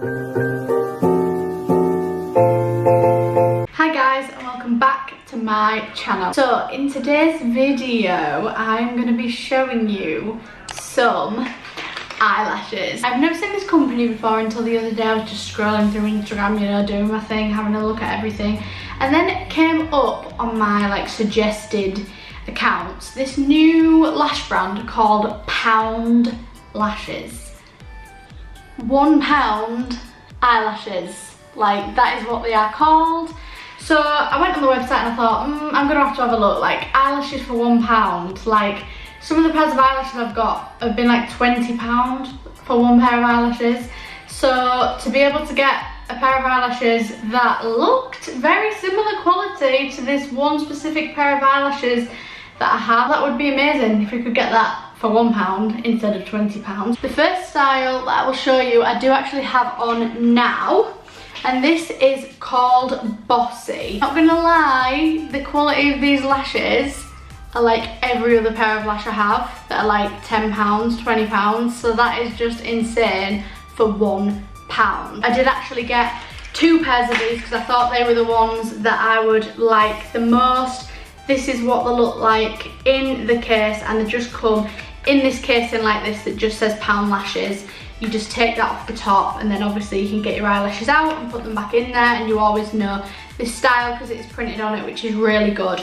Hi guys, and welcome back to my channel. So in today's video I'm going to be showing you some eyelashes. I've never seen this company before until the other day. I was just scrolling through Instagram, you know, doing my thing, having a look at everything, and then it came up on my like suggested accounts this new lash brand called Pound Lashes. £1 eyelashes, like that is what they are called. So I went on the website and I thought, I'm gonna have to have a look. Like eyelashes for £1, like some of the pairs of eyelashes I've got have been like £20 for one pair of eyelashes. So to be able to get a pair of eyelashes that looked very similar quality to this one specific pair of eyelashes that I have, that would be amazing if we could get that for £1 instead of £20. The first style that I will show you I do actually have on now, and this is called Bossy. Not gonna lie, the quality of these lashes are like every other pair of lash I have that are like £10, £20, so that is just insane for £1. I did actually get 2 pairs of these because I thought they were the ones that I would like the most. This is what they look like in the case, and they just come in this casing like this that just says Pound Lashes. You just take that off the top, and then obviously you can get your eyelashes out and put them back in there, and you always know this style because it's printed on it, which is really good.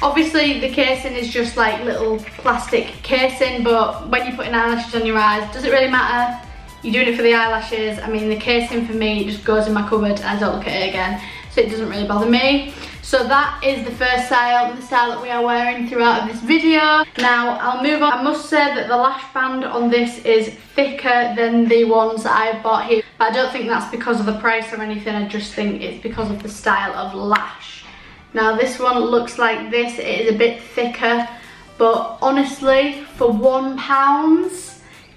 Obviously the casing is just like little plastic casing, but when you're putting eyelashes on your eyes, does it really matter? You're doing it for the eyelashes. I mean, the casing for me just goes in my cupboard and I don't look at it again, so it doesn't really bother me. So that is the first style, the style that we are wearing throughout of this video. Now I'll move on. I must say that the lash band on this is thicker than the ones that I've bought here, but I don't think that's because of the price or anything. I just think it's because of the style of lash. Now this one looks like this. It is a bit thicker, but honestly for £1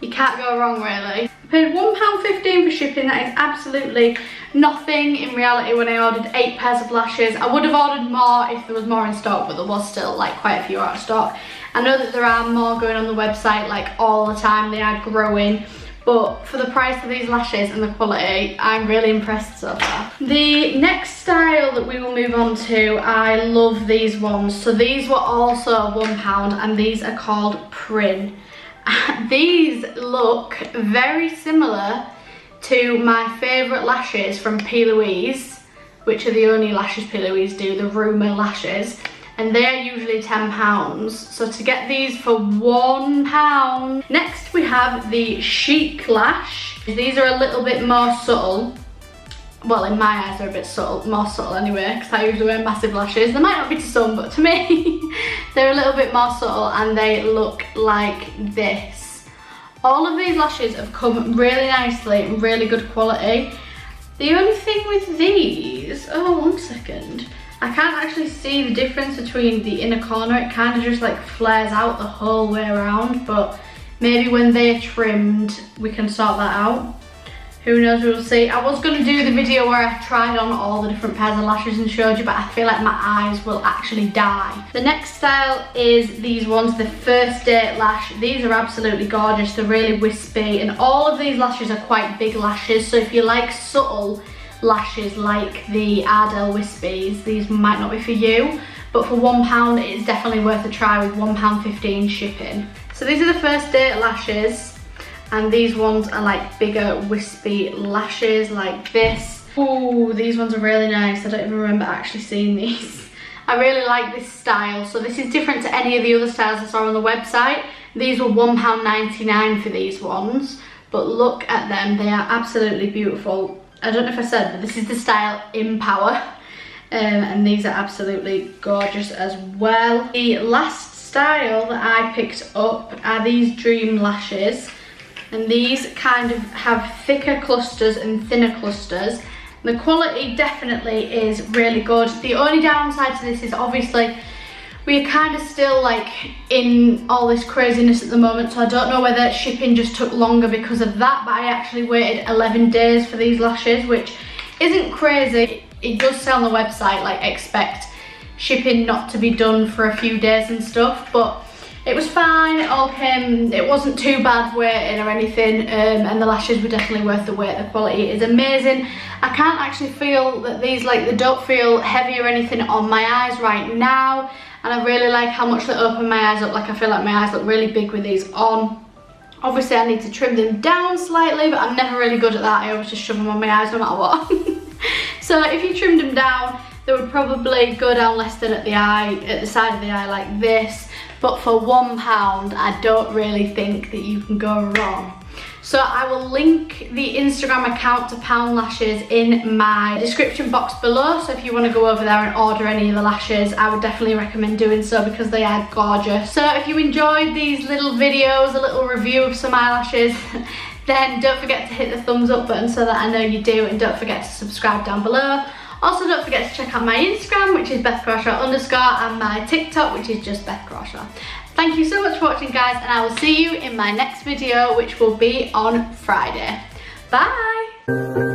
you can't go wrong really. I paid £1.15 for shipping. That is absolutely nothing in reality when I ordered 8 pairs of lashes. I would have ordered more if there was more in stock, but there was still like quite a few out of stock. I know that there are more going on the website like all the time, they are growing, but for the price of these lashes and the quality, I'm really impressed so far. The next style that we will move on to, I love these ones. So these were also £1 and these are called Prynne. These look very similar to my favourite lashes from P. Louise, which are the only lashes P. Louise do, the rumour lashes, and they are usually £10. So to get these for £1. Next we have the Chic Lash. These are a little bit more subtle. Well, in my eyes they're a bit subtle, more subtle anyway, because I usually wear massive lashes. They might not be to some, but to me they're a little bit more subtle, and they look like this. All of these lashes have come really nicely and really good quality. The only thing with these, oh, one second, I can't actually see the difference between the inner corner. It kind of just like flares out the whole way around, but maybe when they're trimmed we can sort that out. Who knows, we'll see. I was going to do the video where I tried on all the different pairs of lashes and showed you, but I feel like my eyes will actually die. The next style is these ones, the First Date Lash. These are absolutely gorgeous. They're really wispy, and all of these lashes are quite big lashes, so if you like subtle lashes like the Ardell Wispies, these might not be for you, but for £1 it is definitely worth a try with £1.15 shipping. So these are the First Date Lashes. And these ones are like bigger wispy lashes like this. Ooh, these ones are really nice. I don't even remember actually seeing these. I really like this style. So this is different to any of the other styles I saw on the website. These were £1.99 for these ones, but look at them, they are absolutely beautiful. I don't know if I said, but this is the style Empower, and these are absolutely gorgeous as well. The last style that I picked up are these Dream Lashes. And these kind of have thicker clusters and thinner clusters. The quality definitely is really good. The only downside to this is obviously we're kind of still like in all this craziness at the moment, so I don't know whether shipping just took longer because of that, but I actually waited 11 days for these lashes, which isn't crazy. It does say on the website like expect shipping not to be done for a few days and stuff, but it was fine, it all came, it wasn't too bad waiting or anything, and the lashes were definitely worth the wait. The quality is amazing. I can't actually feel that these, like, they don't feel heavy or anything on my eyes right now, and I really like how much they open my eyes up. Like, I feel like my eyes look really big with these on. Obviously I need to trim them down slightly, but I'm never really good at that. I always just shove them on my eyes no matter what. So if you trimmed them down, they would probably go down less than at the eye, at the side of the eye like this. But for £1, I don't really think that you can go wrong. So I will link the Instagram account to Pound Lashes in my description box below. So if you want to go over there and order any of the lashes, I would definitely recommend doing so because they are gorgeous. So if you enjoyed these little videos, a little review of some eyelashes, then don't forget to hit the thumbs up button so that I know you do, and don't forget to subscribe down below. Also, don't forget to check out my Instagram, which is BethCrawshaw_, and my TikTok, which is just Beth Crawshaw. Thank you so much for watching, guys, and I will see you in my next video, which will be on Friday. Bye!